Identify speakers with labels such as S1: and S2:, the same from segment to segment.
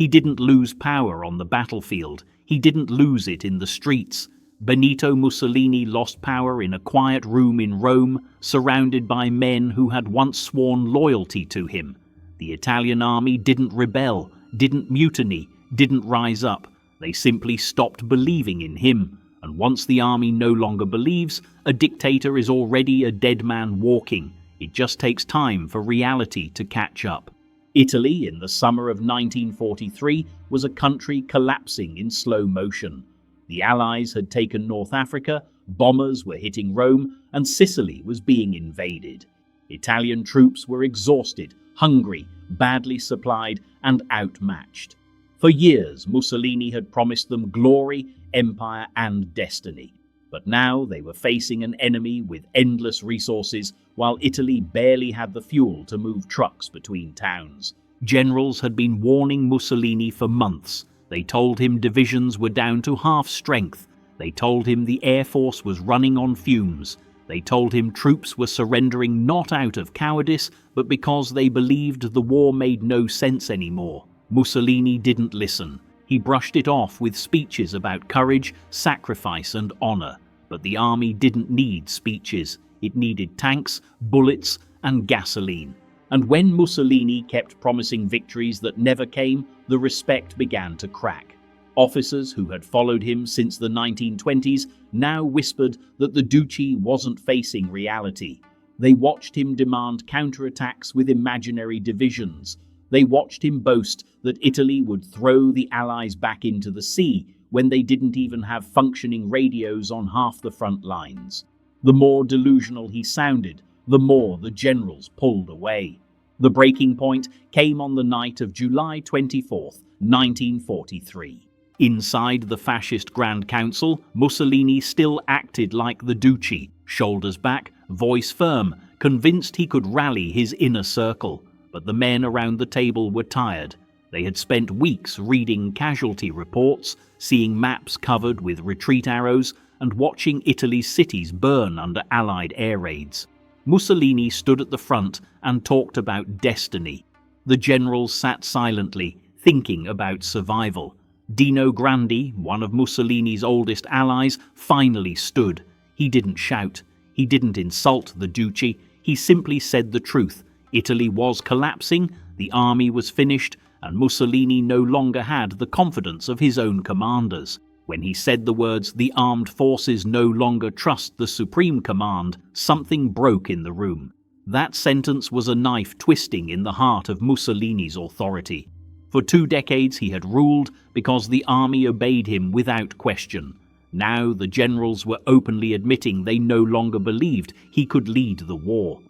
S1: He didn't lose power on the battlefield. He didn't lose it in the streets. Benito Mussolini lost power in a quiet room in Rome, surrounded by men who had once sworn loyalty to him. The Italian army didn't rebel, didn't mutiny, didn't rise up. They simply stopped believing in him. And once the army no longer believes, a dictator is already a dead man walking. It just takes time for reality to catch up. Italy, in the summer of 1943, was a country collapsing in slow motion. The Allies had taken North Africa, bombers were hitting Rome, and Sicily was being invaded. Italian troops were exhausted, hungry, badly supplied, and outmatched. For years, Mussolini had promised them glory, empire, and destiny. But now they were facing an enemy with endless resources, while Italy barely had the fuel to move trucks between towns. Generals had been warning Mussolini for months. They told him divisions were down to half strength. They told him the air force was running on fumes. They told him troops were surrendering not out of cowardice, but because they believed the war made no sense anymore. Mussolini didn't listen. He brushed it off with speeches about courage, sacrifice, and honor. But the army didn't need speeches. It needed tanks, bullets, and gasoline. And when Mussolini kept promising victories that never came, the respect began to crack. Officers who had followed him since the 1920s now whispered that the Duce wasn't facing reality. They watched him demand counterattacks with imaginary divisions. They watched him boast that Italy would throw the Allies back into the sea when they didn't even have functioning radios on half the front lines. The more delusional he sounded, the more the generals pulled away. The breaking point came on the night of July 24, 1943. Inside the fascist Grand Council, Mussolini still acted like the Duce, shoulders back, voice firm, convinced he could rally his inner circle. But the men around the table were tired. They had spent weeks reading casualty reports, seeing maps covered with retreat arrows, and watching Italy's cities burn under Allied air raids. Mussolini stood at the front and talked about destiny. The generals sat silently, thinking about survival. Dino Grandi, one of Mussolini's oldest allies, finally stood. He didn't shout. He didn't insult the Duce. He simply said the truth. Italy was collapsing, the army was finished, and Mussolini no longer had the confidence of his own commanders. When he said the words, "The armed forces no longer trust the supreme command," something broke in the room. That sentence was a knife twisting in the heart of Mussolini's authority. For 2 decades he had ruled because the army obeyed him without question. Now the generals were openly admitting they no longer believed he could lead the war.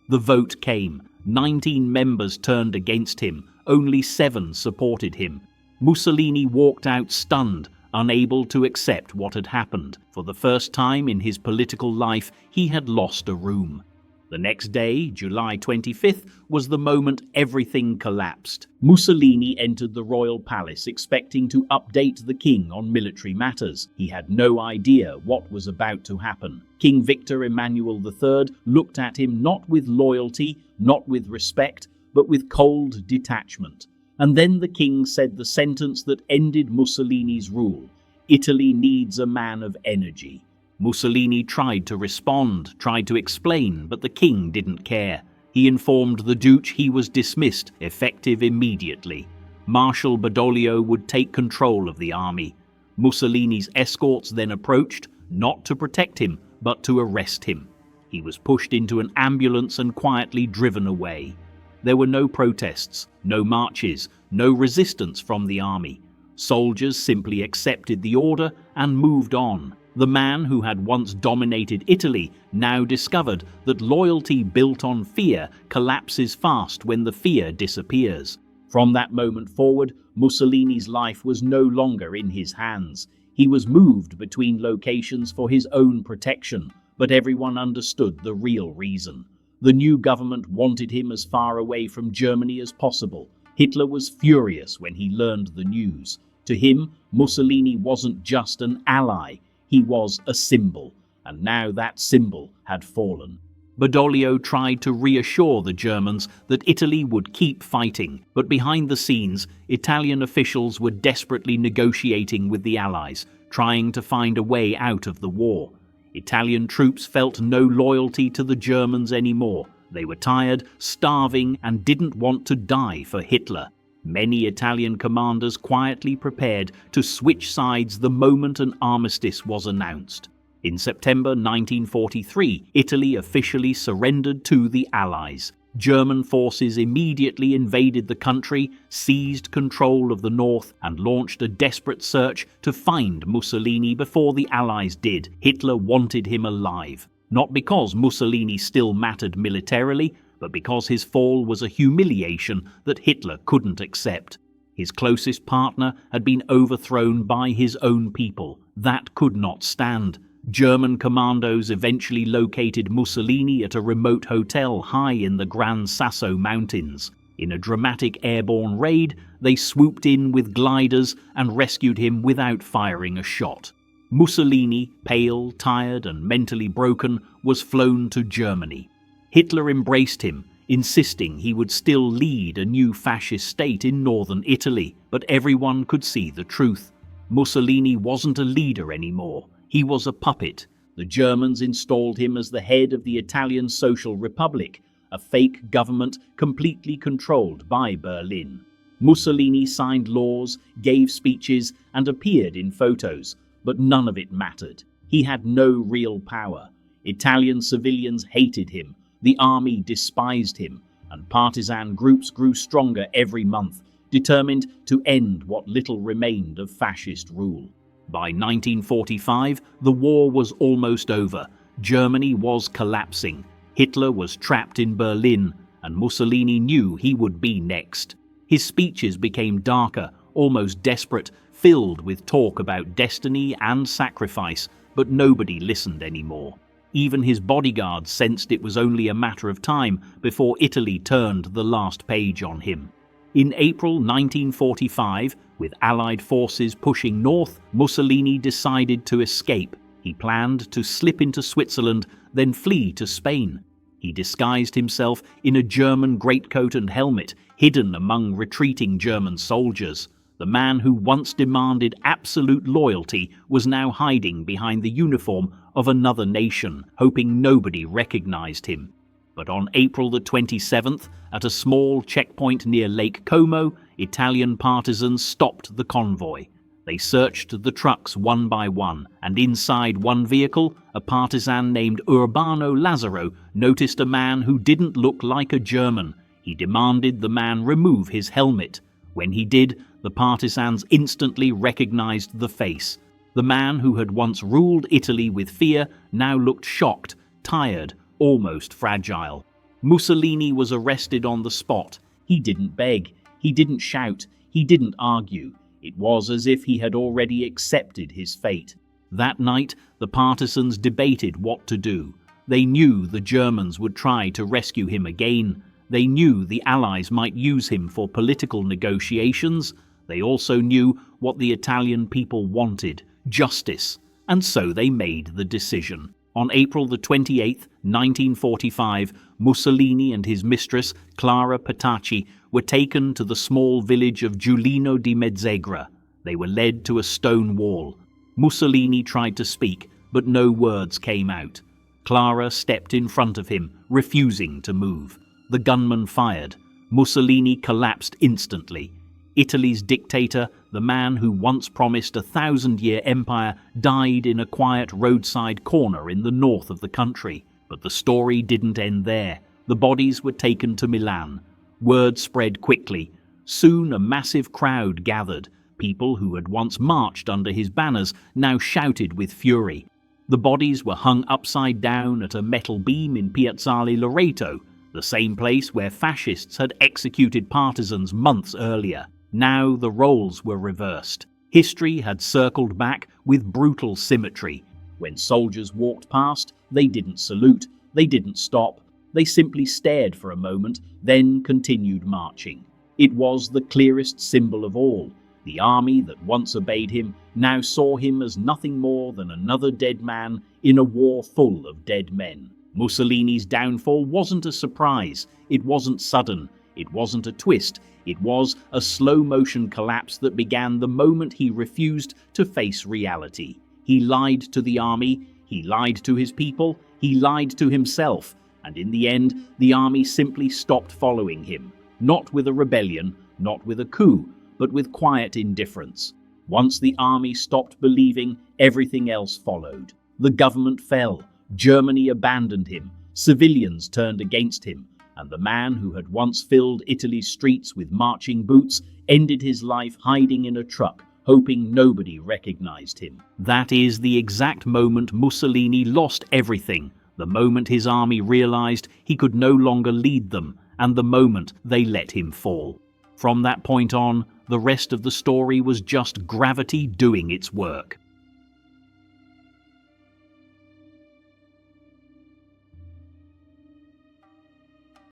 S1: The vote came. 19 members turned against him. Only 7 supported him. Mussolini walked out stunned, unable to accept what had happened. For the first time in his political life, he had lost a room. The next day, July 25th, was the moment everything collapsed. Mussolini entered the royal palace expecting to update the king on military matters. He had no idea what was about to happen. King Victor Emmanuel III looked at him not with loyalty, not with respect, but with cold detachment. And then the king said the sentence that ended Mussolini's rule: "Italy needs a man of energy." Mussolini tried to respond, tried to explain, but the king didn't care. He informed the Duce he was dismissed, effective immediately. Marshal Badoglio would take control of the army. Mussolini's escorts then approached, not to protect him, but to arrest him. He was pushed into an ambulance and quietly driven away. There were no protests, no marches, no resistance from the army. Soldiers simply accepted the order and moved on. The man who had once dominated Italy now discovered that loyalty built on fear collapses fast when the fear disappears. From that moment forward, Mussolini's life was no longer in his hands. He was moved between locations for his own protection, but everyone understood the real reason. The new government wanted him as far away from Germany as possible. Hitler was furious when he learned the news. To him, Mussolini wasn't just an ally. He was a symbol, and now that symbol had fallen. Badoglio tried to reassure the Germans that Italy would keep fighting, but behind the scenes, Italian officials were desperately negotiating with the Allies, trying to find a way out of the war. Italian troops felt no loyalty to the Germans anymore. They were tired, starving, and didn't want to die for Hitler. Many Italian commanders quietly prepared to switch sides the moment an armistice was announced. In September 1943, Italy officially surrendered to the Allies. German forces immediately invaded the country, seized control of the north, and launched a desperate search to find Mussolini before the Allies did. Hitler wanted him alive, not because Mussolini still mattered militarily, but because his fall was a humiliation that Hitler couldn't accept. His closest partner had been overthrown by his own people. That could not stand. German commandos eventually located Mussolini at a remote hotel high in the Gran Sasso Mountains. In a dramatic airborne raid, they swooped in with gliders and rescued him without firing a shot. Mussolini, pale, tired, and mentally broken, was flown to Germany. Hitler embraced him, insisting he would still lead a new fascist state in northern Italy, but everyone could see the truth. Mussolini wasn't a leader anymore. He was a puppet. The Germans installed him as the head of the Italian Social Republic, a fake government completely controlled by Berlin. Mussolini signed laws, gave speeches, and appeared in photos, but none of it mattered. He had no real power. Italian civilians hated him, the army despised him, and partisan groups grew stronger every month, determined to end what little remained of fascist rule. By 1945, the war was almost over. Germany was collapsing. Hitler was trapped in Berlin, and Mussolini knew he would be next. His speeches became darker, almost desperate, filled with talk about destiny and sacrifice, but nobody listened anymore. Even his bodyguards sensed it was only a matter of time before Italy turned the last page on him. In April 1945, with Allied forces pushing north, Mussolini decided to escape. He planned to slip into Switzerland, then flee to Spain. He disguised himself in a German greatcoat and helmet, hidden among retreating German soldiers. The man who once demanded absolute loyalty was now hiding behind the uniform of another nation, hoping nobody recognized him. But on April the 27th, at a small checkpoint near Lake Como, Italian partisans stopped the convoy. They searched the trucks one by one, and inside one vehicle, a partisan named Urbano Lazzaro noticed a man who didn't look like a German. He demanded the man remove his helmet. When he did, the partisans instantly recognized the face. The man who had once ruled Italy with fear now looked shocked, tired, almost fragile. Mussolini was arrested on the spot. He didn't beg. He didn't shout. He didn't argue. It was as if he had already accepted his fate. That night, the partisans debated what to do. They knew the Germans would try to rescue him again. They knew the Allies might use him for political negotiations. They also knew what the Italian people wanted, justice, and so they made the decision. On April the 28th, 1945, Mussolini and his mistress, Clara Petacci, were taken to the small village of Giulino di Mezzegra. They were led to a stone wall. Mussolini tried to speak, but no words came out. Clara stepped in front of him, refusing to move. The gunman fired. Mussolini collapsed instantly. Italy's dictator, the man who once promised a 1,000-year empire, died in a quiet roadside corner in the north of the country. But the story didn't end there. The bodies were taken to Milan. Word spread quickly. Soon a massive crowd gathered. People who had once marched under his banners now shouted with fury. The bodies were hung upside down at a metal beam in Piazzale Loreto, the same place where fascists had executed partisans months earlier. Now the roles were reversed. History had circled back with brutal symmetry. When soldiers walked past, they didn't salute, they didn't stop. They simply stared for a moment, then continued marching. It was the clearest symbol of all. The army that once obeyed him now saw him as nothing more than another dead man in a war full of dead men. Mussolini's downfall wasn't a surprise, it wasn't sudden, it wasn't a twist, it was a slow-motion collapse that began the moment he refused to face reality. He lied to the army, he lied to his people, he lied to himself, and in the end, the army simply stopped following him. Not with a rebellion, not with a coup, but with quiet indifference. Once the army stopped believing, everything else followed. The government fell, Germany abandoned him, civilians turned against him, and the man who had once filled Italy's streets with marching boots ended his life hiding in a truck, hoping nobody recognized him. That is the exact moment Mussolini lost everything, the moment his army realized he could no longer lead them, and the moment they let him fall. From that point on, the rest of the story was just gravity doing its work.